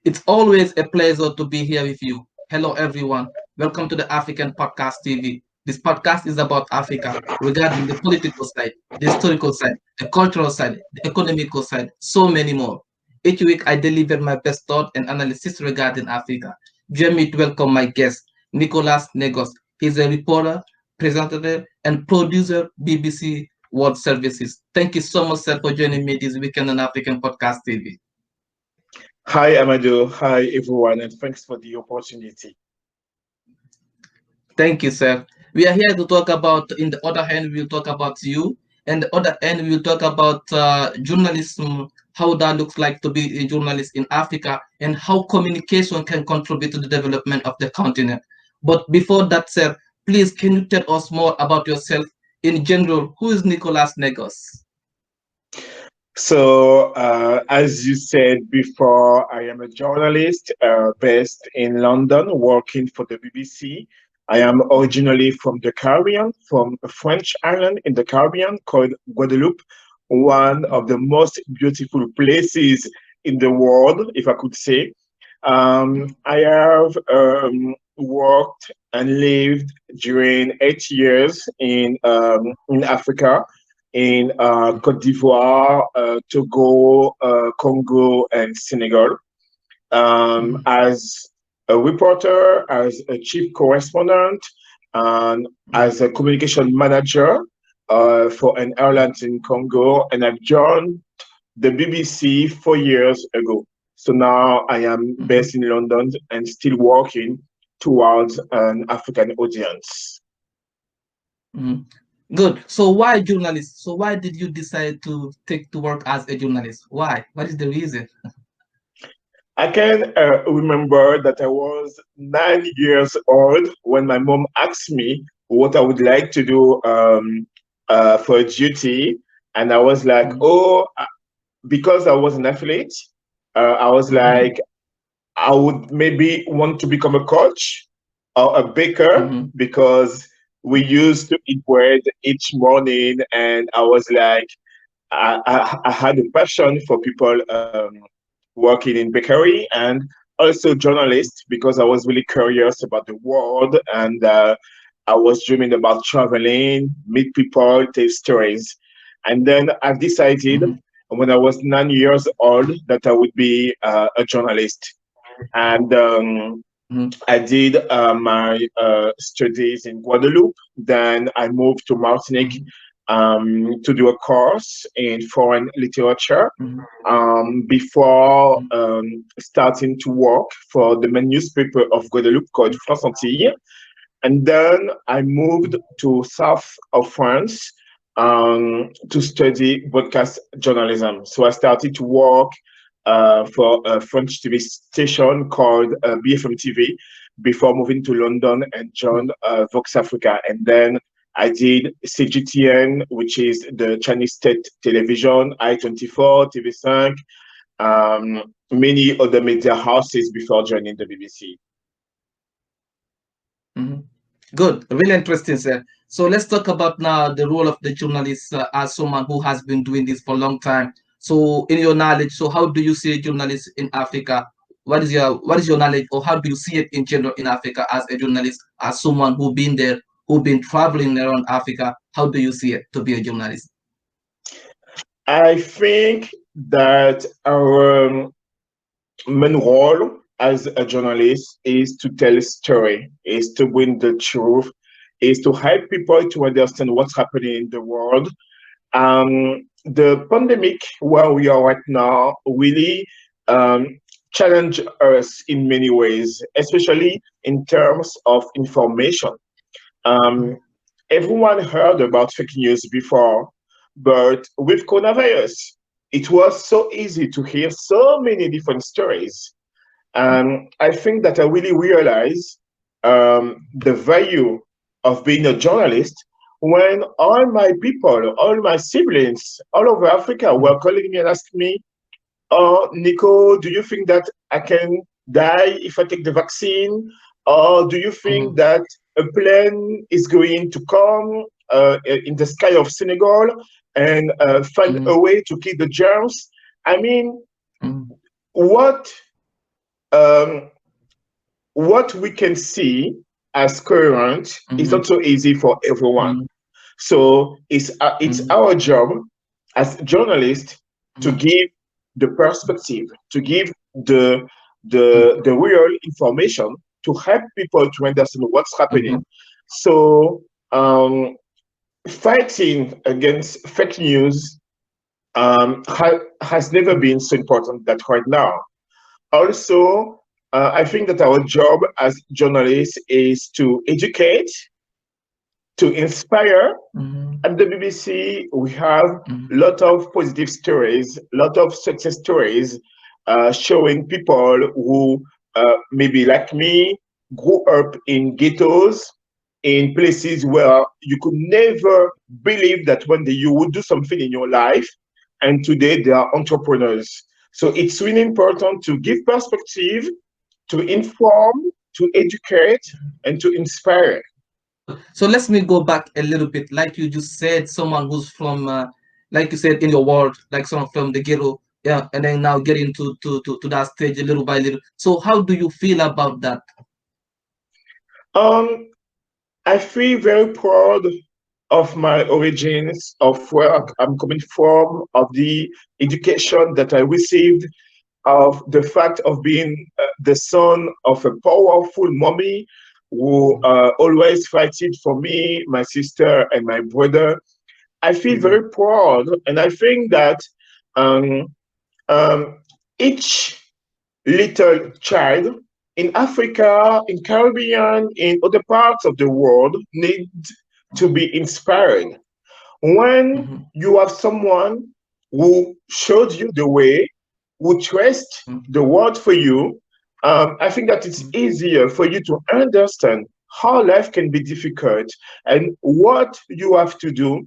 It's always a pleasure to be here with you. Hello, everyone. Welcome to the African Podcast TV. This podcast is about Africa regarding the political side, the historical side, the cultural side, the economical side, so many more. Each week, I deliver my best thought and analysis regarding Africa. Join me to welcome my guest, Nicolas Négoce. He's a reporter, presenter, and producer BBC World Services. Thank you so much, sir, for joining me this weekend on African Podcast TV. Hi, Amadou. Hi, everyone, and thanks for the opportunity. Thank you, sir. We are here to talk about, in the other hand, we'll talk about you. And the other hand, we'll talk about journalism, how that looks like to be a journalist in Africa, and how communication can contribute to the development of the continent. But before that, sir, please, can you tell us more about yourself in general? Who is Nicolas Négoce? As you said before, I am a journalist based in London, working for the BBC. I am originally from the Caribbean, from a French island in the Caribbean called Guadeloupe, one of the most beautiful places in the world, if I could say. I have worked and lived during 8 years in Africa, in Côte d'Ivoire, Togo, Congo, and Senegal. As a reporter, as a chief correspondent, and as a communication manager for an airline in Congo, and I've joined the BBC 4 years ago. So now I am based in London and still working towards an African audience. Mhm. Good. So why journalist? So why did you decide to take to work as a journalist? Why? What is the reason? I can remember that I was 9 years old when my mom asked me what I would like to do for a duty. And I was like, Mhm. because I was an athlete, I was Mhm. like, I would maybe want to become a coach or a baker Mhm. because we used to eat bread each morning. And I was like, I had a passion for people working in bakery and also journalist because I was really curious about the world and I was dreaming about traveling, meet people, tell stories. And then I decided Mhm. when I was 9 years old that I would be a journalist. And Mhm. I did my studies in Guadeloupe. Then I moved to Martinique Mhm. to do a course in foreign literature Mhm. before Mhm. starting to work for the main newspaper of Guadeloupe called France Antilles. And then I moved to south of France to study broadcast journalism. So I started to work for a French TV station called BFM TV before moving to London and joined Vox Africa. And then I did CGTN, which is the Chinese state television, I24, TV5, many other media houses before joining the BBC. Mhm. Good, really interesting, sir. So let's talk about now the role of the journalist as someone who has been doing this for a long time. So, in your knowledge, so how do you see journalists in Africa? What is your knowledge, or how do you see it in general in Africa as a journalist, as someone who been there, who been traveling around Africa? How do you see it to be a journalist? I think that our main role as a journalist is to tell a story, is to bring the truth, is to help people to understand what's happening in the world. The pandemic where we are right now really um, challenge us in many ways, especially in terms of information. Um, Everyone heard about fake news before, but with coronavirus, it was so easy to hear so many different stories. I think that I really realized the value of being a journalist when all my people, all my siblings all over Africa were calling me and asking me, "Oh, Nico, do you think that I can die if I take the vaccine? Or do you think Mhm. that a plane is going to come in the sky of Senegal and find Mhm. a way to kill the germs?" I mean, Mhm. what um, what we can see as current is Mhm, not so easy for everyone. mhm, So it's mhm, our job as journalists to mhm, give the perspective, to give mhm, the real information to help people to understand what's happening. mhm, So fighting against fake news has never been so important that right now. Also, I think that our job as journalists is to educate, to inspire. mhm, At the BBC, we have a mhm, lot of positive stories, a lot of success stories showing people who, maybe like me, grew up in ghettos, in places where you could never believe that one day you would do something in your life. And today they are entrepreneurs. So it's really important to give perspective, to inform, to educate, and to inspire. So let me go back a little bit. Like you just said, someone who's from, like you said, in your world, like someone from the ghetto, yeah, and then now getting to that stage little by little. So how do you feel about that? Um, I feel very proud of my origins, of where I'm coming from, of the education that I received, of the fact of being the son of a powerful mommy who always fighted for me, my sister, and my brother. I feel Mhm, very proud, and I think that um, um, each little child in Africa, in Caribbean, in other parts of the world need to be inspired. When mhm, you have someone who showed you the way, who traced mhm, the word for you, I think that it's mhm, easier for you to understand how life can be difficult and what you have to do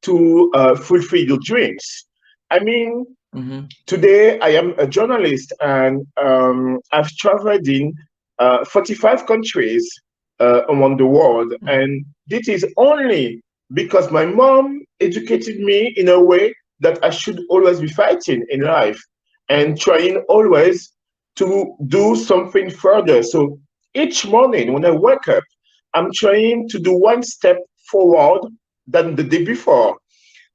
to fulfill your dreams. I mean, mhm, today, I am a journalist and I've traveled in 45 countries around the world. mhm, And this is only because my mom educated me in a way that I should always be fighting in life and trying always to do something further. So each morning when I wake up, I'm trying to do one step forward than the day before.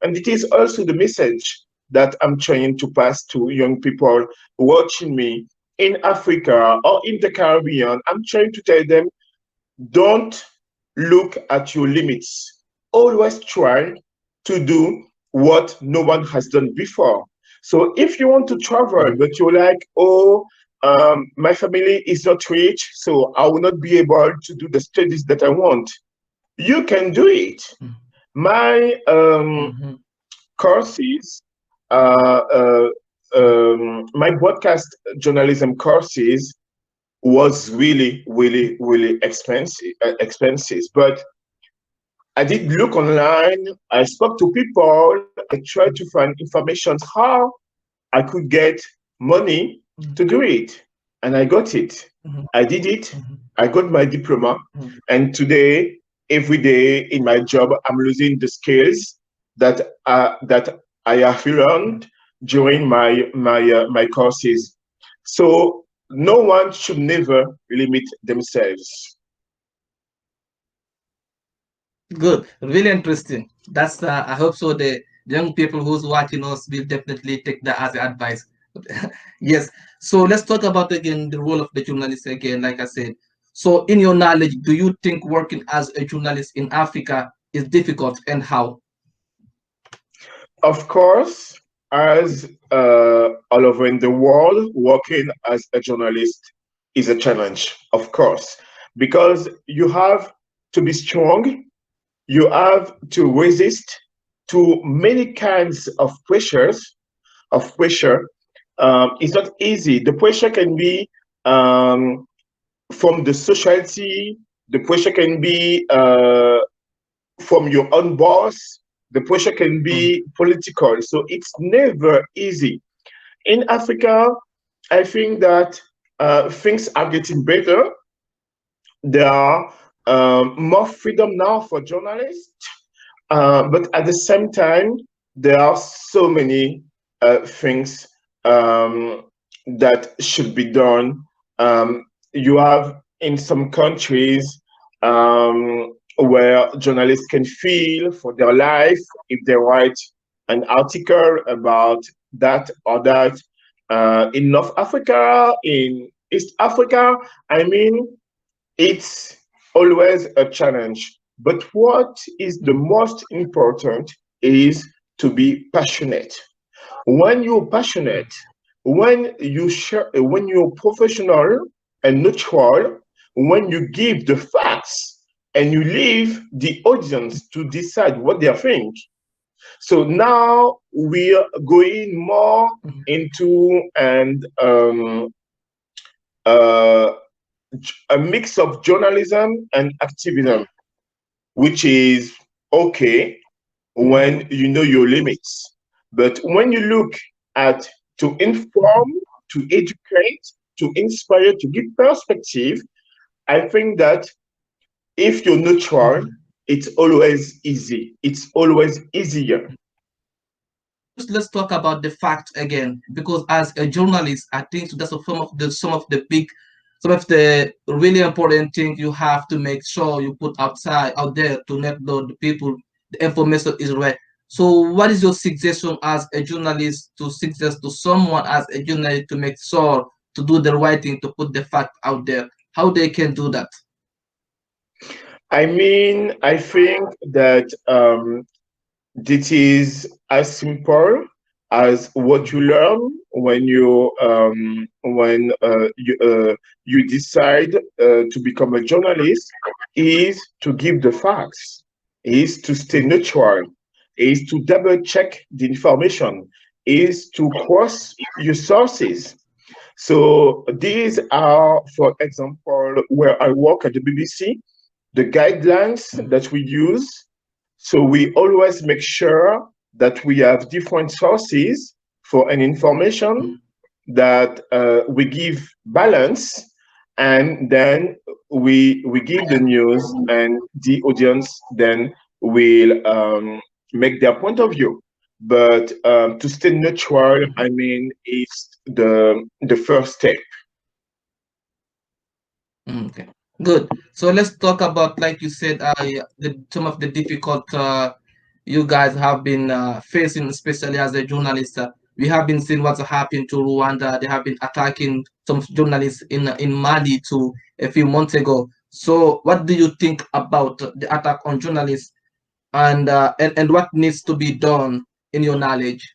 And it is also the message that I'm trying to pass to young people watching me in Africa or in the Caribbean. I'm trying to tell them don't look at your limits. Always try to do what no one has done before. So if you want to travel, mhm, but you're like, oh, my family is not rich, so I will not be able to do the studies that I want. You can do it. mhm, My mhm, courses, uh, uh, my broadcast journalism courses was really, really, really expensive. But I did look online. I spoke to people. I tried to find information how I could get money mhm, to do it, and I got it. mhm, I did it. mhm, I got my diploma, mhm. and today, every day in my job, I'm losing the skills that I have learned during my courses. So no one should never limit themselves. Good, really interesting. That's I hope so. The young people who's watching us will definitely take that as advice. Yes. So let's talk about again the role of the journalist again. Like I said, so in your knowledge, do you think working as a journalist in Africa is difficult, and how? Of course, as all over in the world, working as a journalist is a challenge, of course, because you have to be strong, you have to resist to many kinds of pressure. It's not easy. The pressure can be um, from the society, the pressure can be from your own boss. The pressure can Mm, be political. So it's never easy. In Africa, I think that things are getting better. There are more freedom now for journalists, but at the same time, there are so many things um, that should be done Um, you have in some countries where journalists can feel for their life if they write an article about that or that. In North Africa, in East Africa, I mean, it's always a challenge. But what is the most important is to be passionate. When you're passionate, when you're professional and neutral, when you give the facts and you leave the audience to decide what they think. So now we are going more into uh, a mix of journalism and activism, which is okay when you know your limits. But when you look at to inform, to educate, to inspire, to give perspective, I think that if you're neutral, Mhm. it's always easy. It's always easier. Just let's talk about the fact again, because as a journalist, I think that's some of the really important things you have to make sure you put outside out there to let the people the information is right. So, what is your suggestion as a journalist to suggest to someone as a journalist to make sure to do the right thing to put the fact out there? How they can do that? I mean, I think that this is as simple as what you learn when you decide to become a journalist is to give the facts, is to stay Mhm. neutral, is to double check the information, is to cross your sources. So these are, for example, where I work at the BBC, the guidelines Mhm. that we use. So we always make sure that we have different sources for an information, that we give balance, and then we give the news, and the audience then will make their point of view. But to stay neutral, I mean, is the first step. Okay, good. So let's talk about, like you said, some of the difficult you guys have been facing, especially as a journalist. We have been seeing what's happened to Rwanda. They have been attacking some journalists in Mali too a few months ago. So, what do you think about the attack on journalists and what needs to be done in your knowledge?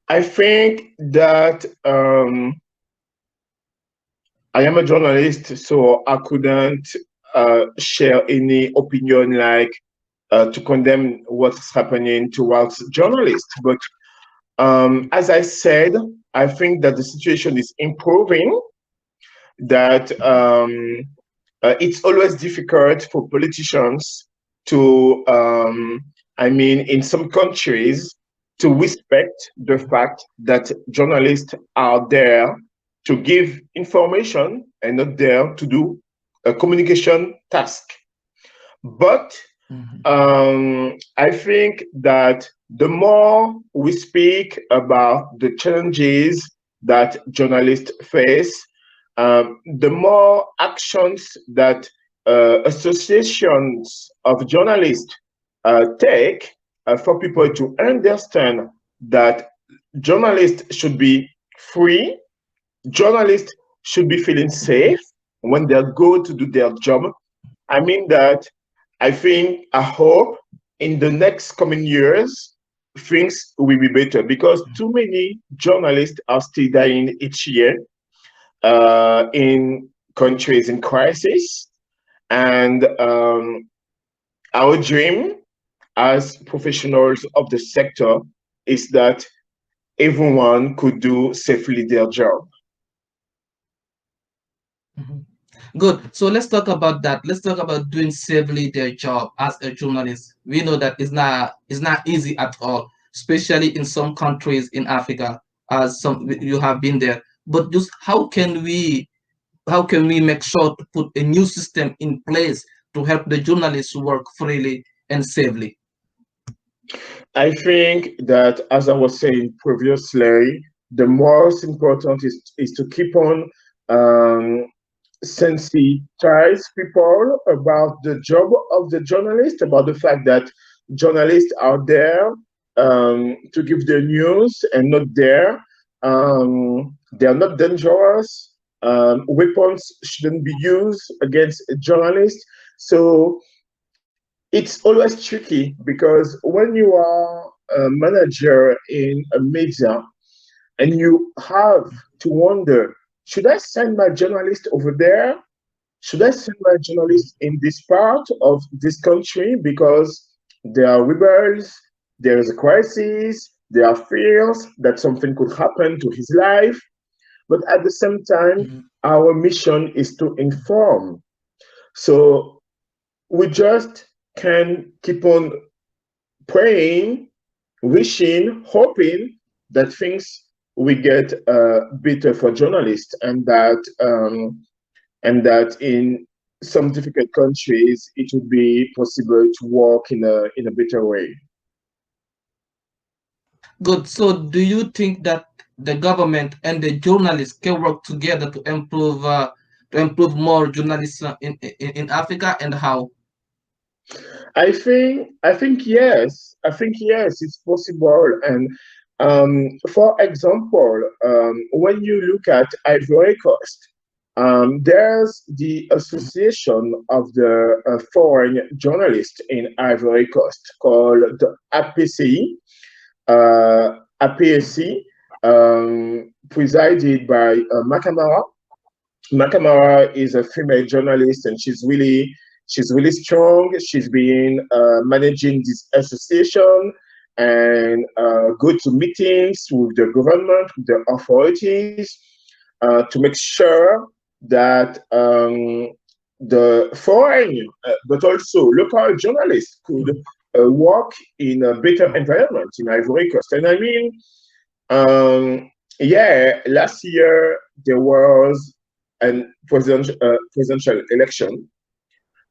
I think that I am a journalist, so I couldn't share any opinion like to condemn what's happening towards journalists. But as I said, I think that the situation is improving, that it's always difficult for politicians to, I mean, in some countries, to respect the fact that journalists are there to give information and not there to do a communication task. But Mhm. I think that the more we speak about the challenges that journalists face, the more actions that associations of journalists take for people to understand that journalists should be free, journalists should be feeling safe when they go to do their job. I mean that I hope in the next coming years, things will be better because too many journalists are still dying each year in countries in crisis. And our dream as professionals of the sector is that everyone could do safely their job. Mhm. Good. So let's talk about that. Let's talk about doing safely their job as a journalist. We know that it's not easy at all, especially in some countries in Africa, as some you have been there. But just how can we make sure to put a new system in place to help the journalists work freely and safely? I think that, as I was saying previously, the most important is to keep on um, sensitize people about the job of the journalist, about the fact that journalists are there to give the news and not there. They are not dangerous. Weapons shouldn't be used against journalists. So it's always tricky because when you are a manager in a media and you have to wonder, should I send my journalist over there? Should I send my journalist in this part of this country because there are rebels, there is a crisis, there are fears that something could happen to his life, but at the same time, Mhm. our mission is to inform. So we just can keep on praying, wishing, hoping that things will get better for journalists, and that in some difficult countries it would be possible to work in a better way. Good. So, do you think that the government and the journalists can work together to improve more journalism in Africa, and how? I think yes. I think yes, it's possible. And for example, when you look at Ivory Coast, there's the Mhm. Association of the Foreign Journalists in Ivory Coast called the APCI, APSC, presided by Makamara. Makamara is a female journalist, and she's really strong. She's been managing this association and go to meetings with the government, with the authorities, to make sure that the foreign, but also local journalists could work in a better environment in Ivory Coast. And I mean, yeah, last year there was an presidential election.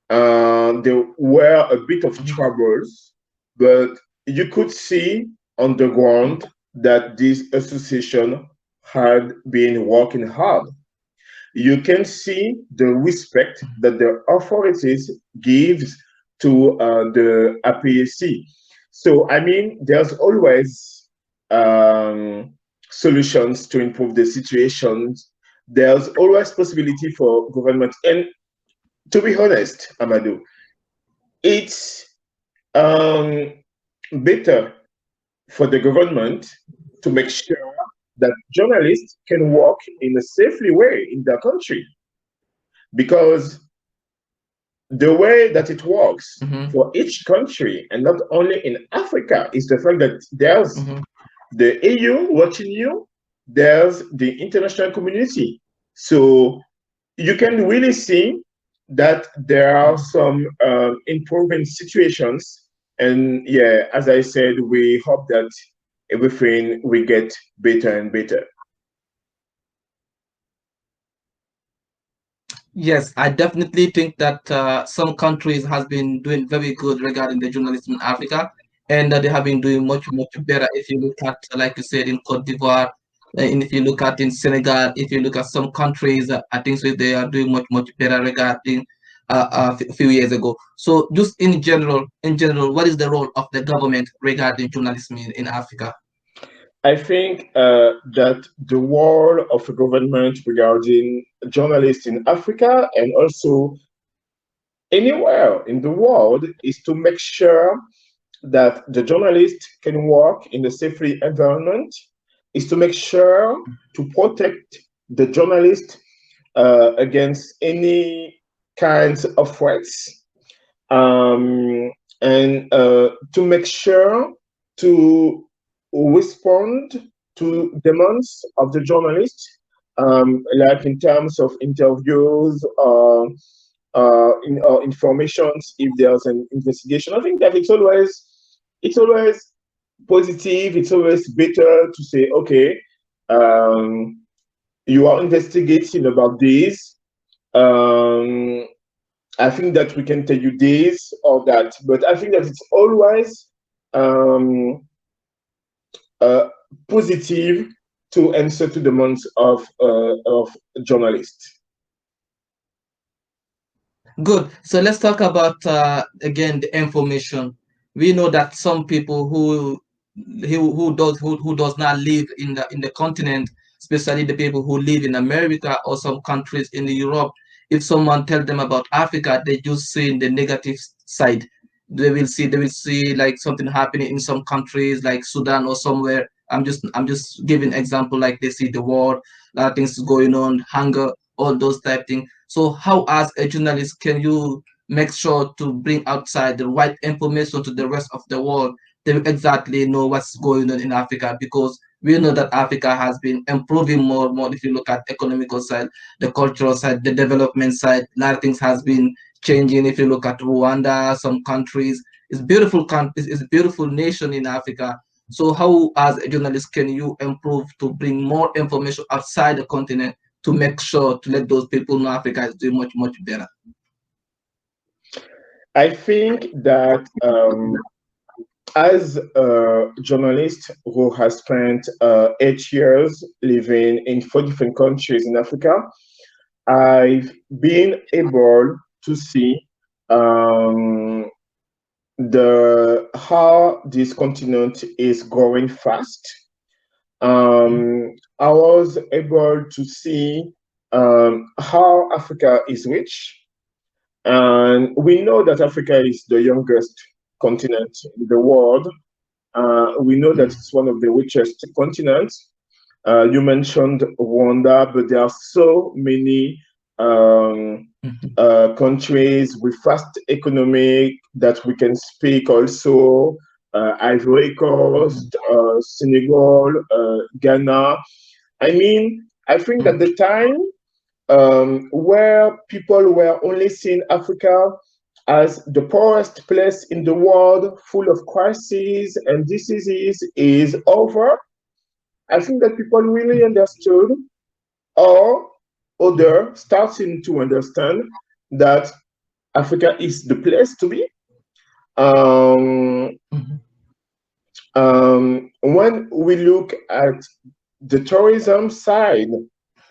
There were a bit of Mhm. troubles, but you could see on the Mhm. ground that this association had been working hard. You can see the respect that the authorities gives to the APAC. So I mean, there's always solutions to improve the situations. There's always possibility for government. And to be honest, Amadou, it's um, better for the government to make sure that journalists can work in a safely way in their country, because the way that it works Mhm. for each country, and not only in Africa, is the fact that there's Mhm. the EU watching you, there's the international community. So you can really see that there are Mhm. some improving situations. And yeah, as I said, we hope that everything will get better and better. Yes, I definitely think that some countries has been doing very good regarding the journalism in Africa, and they have been doing much better. If you look at, like you said, in Cote d'Ivoire, and if you look at in Senegal, if you look at some countries, I think so they are doing much better regarding a few years ago. So, just in general, what is the role of the government regarding journalism in Africa? I think that the role of a government regarding journalists in Africa and also anywhere in the world is to make sure that the journalist can work in a safely environment, is to make sure to protect the journalist against any kinds of threats, um, and to make sure to respond to demands of the journalist, like in terms of interviews or informations if there's an investigation. I think that it's always positive. It's always better to say, okay, um, you are investigating about this. Um, I think that we can tell you this or that, but I think that it's always um, uh, positive to answer to the demands of journalists. Good. So let's talk about again the information. We know that some people who does not live in the continent, especially the people who live in America or some countries in the Europe, if someone tell them about Africa, they just see the negative side. They will see like something happening in some countries like Sudan or somewhere. I'm just giving example, like they see the war, a lot of things going on, hunger, all those type things. So how, as a journalist, can you make sure to bring outside the right information to the rest of the world? They will exactly know what's going on in Africa, because we know that Africa has been improving more and more. If you look at economical side, the cultural side, the development side, a lot of things has been changing. If you look at Rwanda, some countries, it's beautiful it's a beautiful nation in Africa. So how, as a journalist, can you improve to bring more information outside the continent to make sure to let those people know Africa is doing much, much better? I think that as a journalist who has spent 8 years living in 4 different countries in Africa, I've been able to see um, the how this continent is growing fast. I was able to see how Africa is rich, and we know that Africa is the youngest continent in the world. We know that it's one of the richest continents. You mentioned Rwanda, but there are so many um, countries with fast economic that we can speak also. Ivory Coast, Senegal, Ghana. I mean, I think that the time where people were only seeing Africa as the poorest place in the world, full of crises and diseases, is over. I think that people really understood, or other starting to understand, that Africa is the place to be. Um, when we look at the tourism side,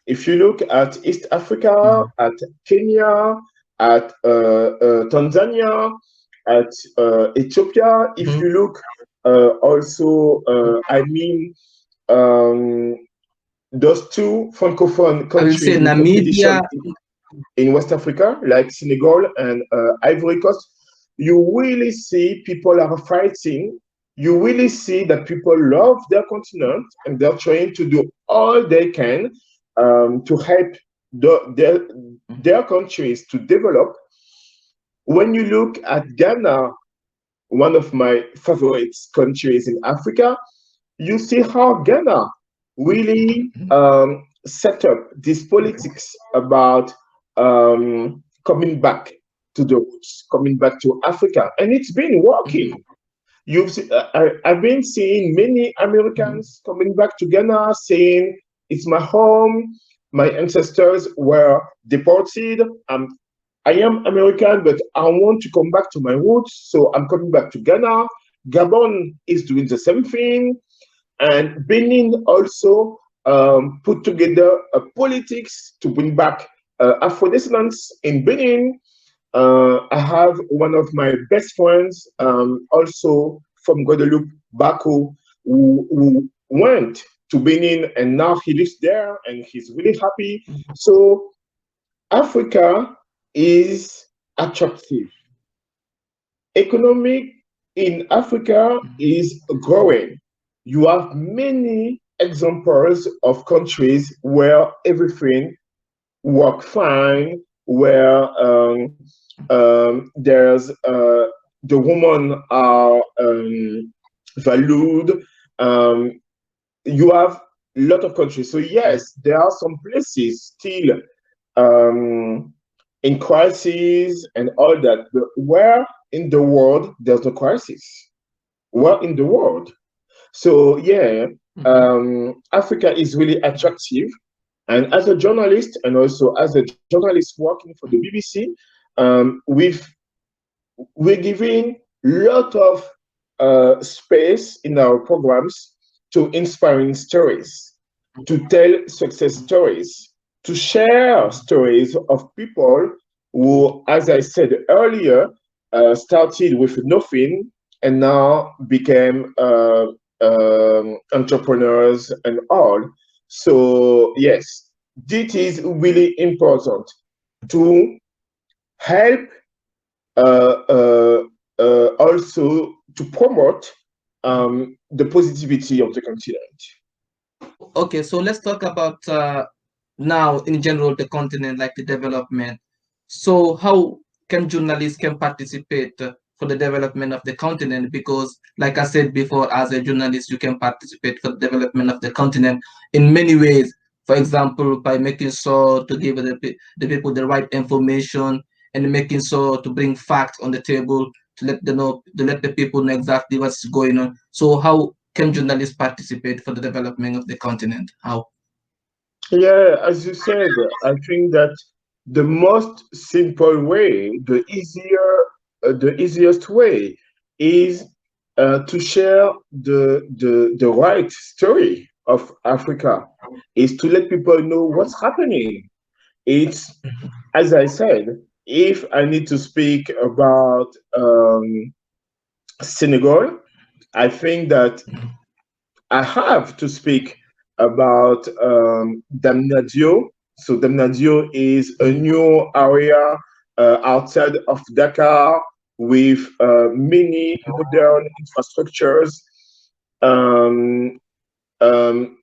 if you look at East Africa, at Kenya, at Tanzania, at Ethiopia, if you look also, I mean, um, those two francophone I will say countries in Namibia. competition in West Africa, like Senegal and Ivory Coast, you really see people are fighting. You really see that people love their continent and they're trying to do all they can to help their countries to develop. When you look at Ghana, one of my favorite countries in Africa, you see how Ghana really set up this politics about coming back to the roots, coming back to Africa, and it's been working. I've been seeing many Americans coming back to Ghana saying, "It's my home. My ancestors were deported. I am American, but I want to come back to my roots, so I'm coming back to Ghana." Gabon is doing the same thing, and Benin also put together a politics to bring back Afro descendants in Benin. I have one of my best friends, also from Guadeloupe, Baku, who went to Benin and now he lives there and he's really happy. So Africa is attractive. Economic in Africa is growing. You have many examples of countries where everything work fine, where there's the women are valued. Um, you have a lot of countries. So yes, there are some places still um, in crisis and all that. But where in the world there's no crisis? Where in the world? So yeah, Africa is really attractive. And as a journalist, and also as a journalist working for the BBC, we're giving a lot of space in our programs to inspiring stories. to tell success stories, to share stories of people who, as I said earlier, started with nothing and now became entrepreneurs and all. So, yes, this is really important to help also to promote the positivity of the continent. Okay, so let's talk about now in general the continent, like the development. So how can journalists can participate for the development of the continent? Because like I said before, as a journalist, you can participate for the development of the continent in many ways. For example, by making sure to give the people the right information and making sure to bring facts on the table to let them know, to let the people know exactly what's going on. So how can journalists participate for the development of the continent? How? Yeah, as you said, I think that the most simple way, the easiest way, is to share the right story of Africa, is to let people know what's happening. It's, as I said, if I need to speak about Senegal, I think that I have to speak about Damnadio. So Damnadio is a new area outside of Dakar with many modern infrastructures. Um, um,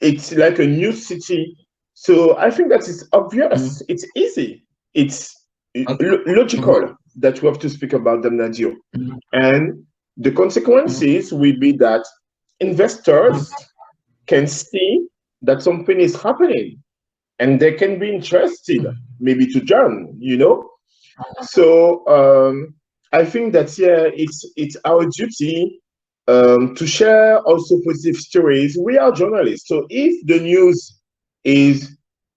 it's like a new city. So I think that it's Mhm. obvious, it's easy, it's Okay. Mhm. logical that we have to speak about Damnadio. Mhm. And the Mhm. consequences will be that investors can see that something is happening and they can be interested maybe to join. So I think that, yeah, it's our duty to share also positive stories. We are journalists, so if the news is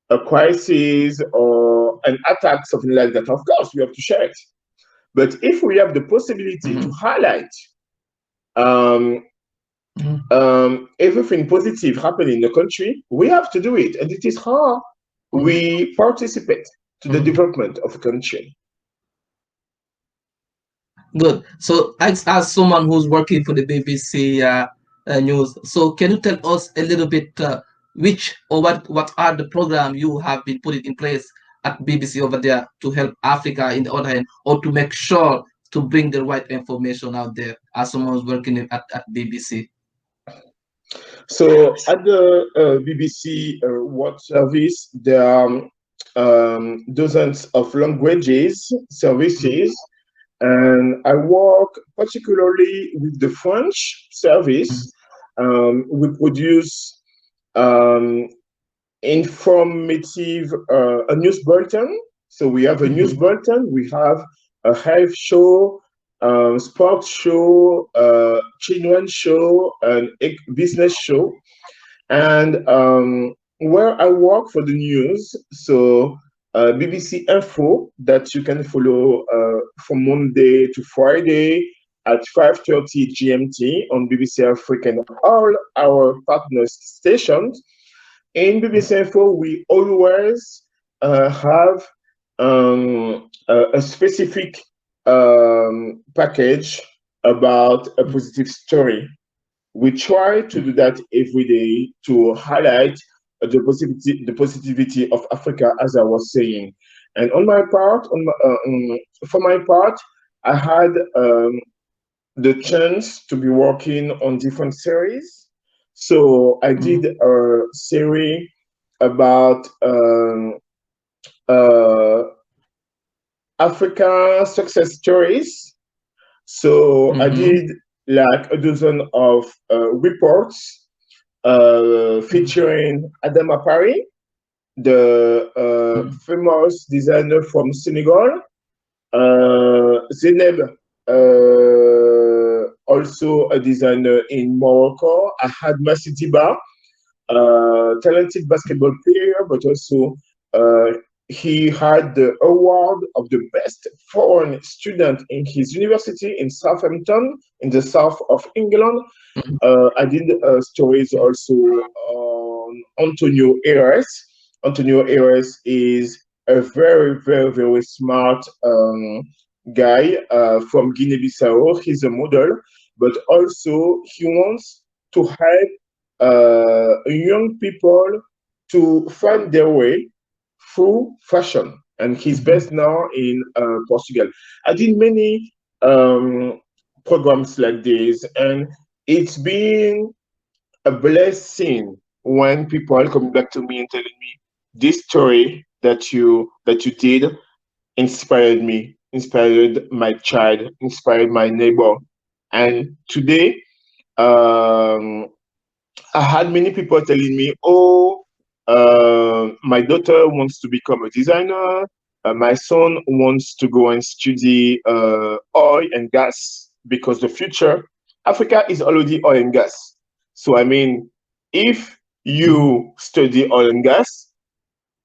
a crisis or an attack, something like that, of course we have to share it. But if we have the possibility to Mhm. highlight um, Mhm. everything positive happening in the country, we have to do it. And it is how we participate to the Mhm. development of a country. Good. So, as someone who's working for the BBC News, so can you tell us a little bit which or what are the program you have been putting in place at BBC over there to help Africa in the other hand, or to make sure to bring the right information out there as someone who's working at BBC? So at the BBC World Service, there are dozens of languages services, and I work particularly with the French service. We produce um, informative a news bulletin. So we have a news Mhm. bulletin. We have a health show, sports show, children show, and business show. And where I work for the news, so BBC Info that you can follow from Monday to Friday at 5:30 GMT on BBC Africa and all our partners stations. In BBC Info, we always have a specific package about a positive story. We try to do that every day to highlight the positivity of Africa, as I was saying. And for my part, I had the chance to be working on different series. So I did Mhm. a series about uh, Africa success stories. So I Mhm. did like a dozen of reports featuring Adama Pari, the Mhm. famous designer from Senegal, Zeneb, also a designer in Morocco. I had Masitiba, talented basketball player, but also he had the award of the best foreign student in his university in Southampton, in the south of England. I did stories also on Antonio Ayres. Antonio Ayres is a very, very, very smart guy from Guinea-Bissau. He's a model, but also he wants to help young people to find their way through fashion. And he's based now in Portugal. I did many programs like this, and it's been a blessing when people come back to me and telling me this story that you did inspired me, inspired my child, inspired my neighbor. And today, um, I had many people telling me, "Oh, my daughter wants to become a designer. My son wants to go and study oil and gas because the future, Africa is already oil and gas. So I mean, if you study oil and gas,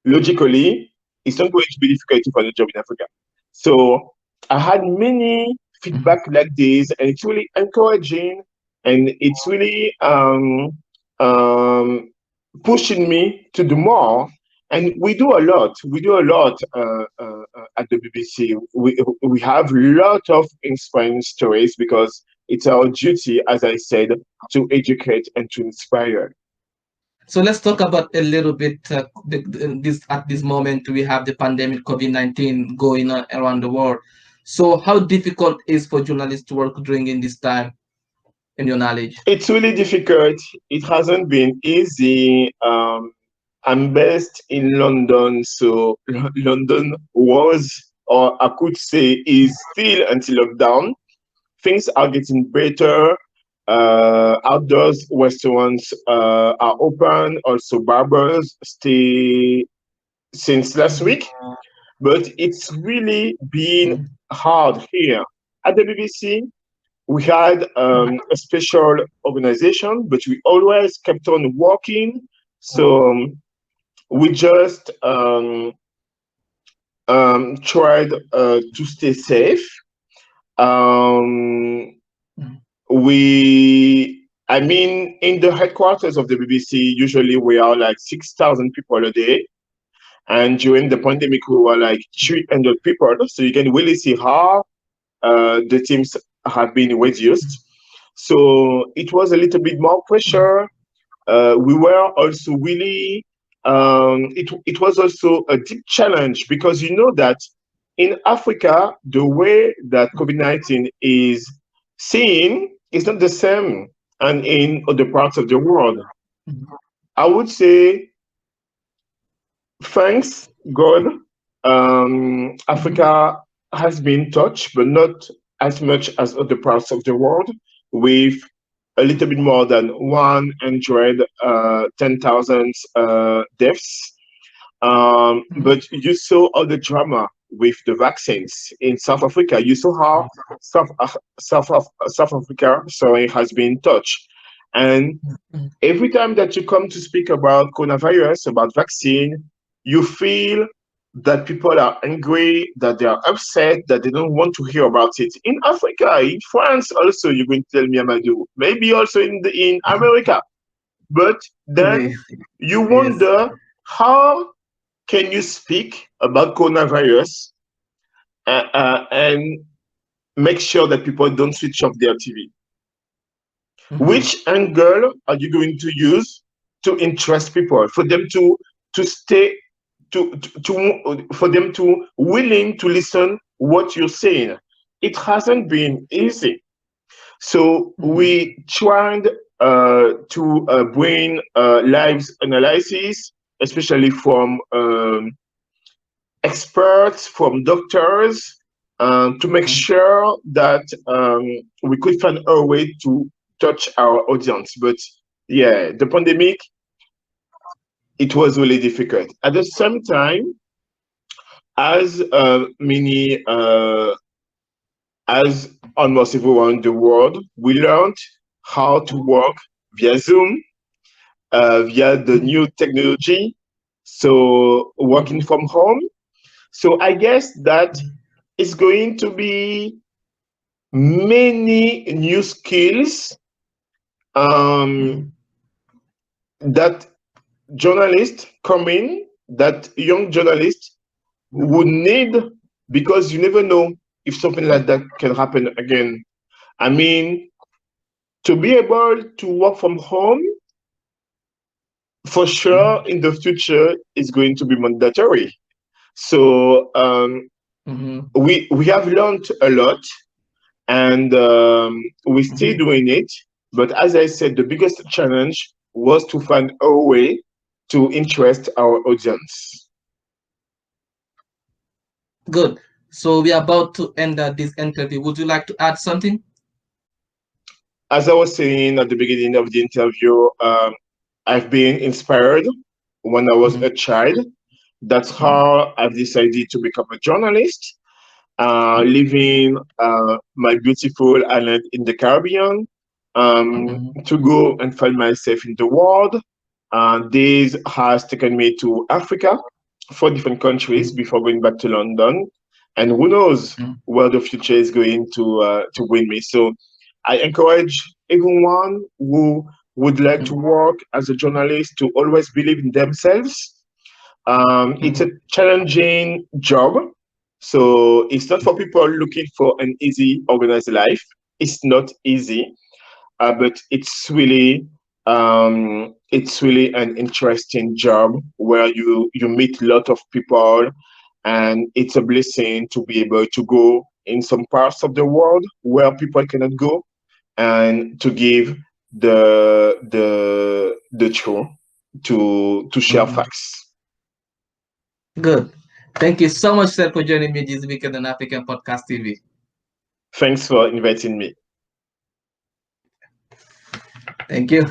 logically, it's not going to be difficult to find a job in Africa. So I had many feedback like this, and it's really encouraging, and it's really um, pushing me to do more. And we do a lot. We do a lot at the BBC. We have a lot of inspiring stories because it's our duty, as I said, to educate and to inspire. So let's talk about a little bit this at this moment we have the pandemic COVID-19 going on around the world. So how difficult is for journalists to work during in this time in your knowledge? It's really difficult. It hasn't been easy. I'm based in London, so London was, or I could say, is still until lockdown. Things are getting better. Outdoors restaurants are open. Also, barbers stay since last week, but it's really been hard here at the BBC. We had a special organization, but we always kept on working. So we just tried to stay safe. Um, I mean, in the headquarters of the BBC, usually we are like 6,000 people a day. And during the pandemic, we were like 300 people. So you can really see how the teams have been reduced. So it was a little bit more pressure. We were also really, it was also a deep challenge because you know that in Africa, the way that COVID-19 is seen is not the same and in other parts of the world. I would say, thanks God, Africa has been touched, but not as much as other parts of the world, with a little bit more than 110,000 deaths. But you saw all the drama with the vaccines in South Africa. You saw how South Africa, sorry, has been touched. And every time that you come to speak about coronavirus, about vaccine, you feel that people are angry, that they are upset, that they don't want to hear about it. In Africa, in France, also, you're going to tell me, Amadou, maybe also in America. But Really? then you Yes. wonder, how can you speak about coronavirus and make sure that people don't switch off their TV? Which angle are you going to use to interest people for them to stay to for them to willing to listen what you're saying? It hasn't been easy. So we tried to bring lives analysis, especially from experts, from doctors, to make sure that we could find a way to touch our audience. But yeah, the pandemic, it was really difficult. At the same time, as many, as almost everyone in the world, we learned how to work via Zoom, via the new technology. So working from home, So I guess that it's going to be many new skills um, Mhm. that journalists coming, that young journalists would need, because you never know if something like that can happen again. I mean, to be able to work from home, for sure, in the future, is going to be mandatory. So Mhm. we have learned a lot, and we're still Mhm. doing it. But as I said, the biggest challenge was to find a way to interest our audience. Good. So we are about to end this interview. Would you like to add something? As I was saying at the beginning of the interview, I've been inspired when I was a Mhm. child. That's Mhm. how I've decided to become a journalist, leaving my beautiful island in the Caribbean, Mhm. to go and find myself in the world. This has taken me to Africa, 4 different countries Mhm. before going back to London. And who knows Mhm. where the future is going to win me. So I encourage everyone who would like to Mhm. work as a journalist to always believe in themselves. It's a Mhm. challenging job. So it's not for people looking for an easy, organized life. It's not easy, but it's really an interesting job where you meet a lot of people, and it's a blessing to be able to go in some parts of the world where people cannot go, and to give the truth, to share Mhm. facts. Good. Thank you so much, sir, for joining me this weekend on African Podcast TV. Thanks for inviting me. Thank you.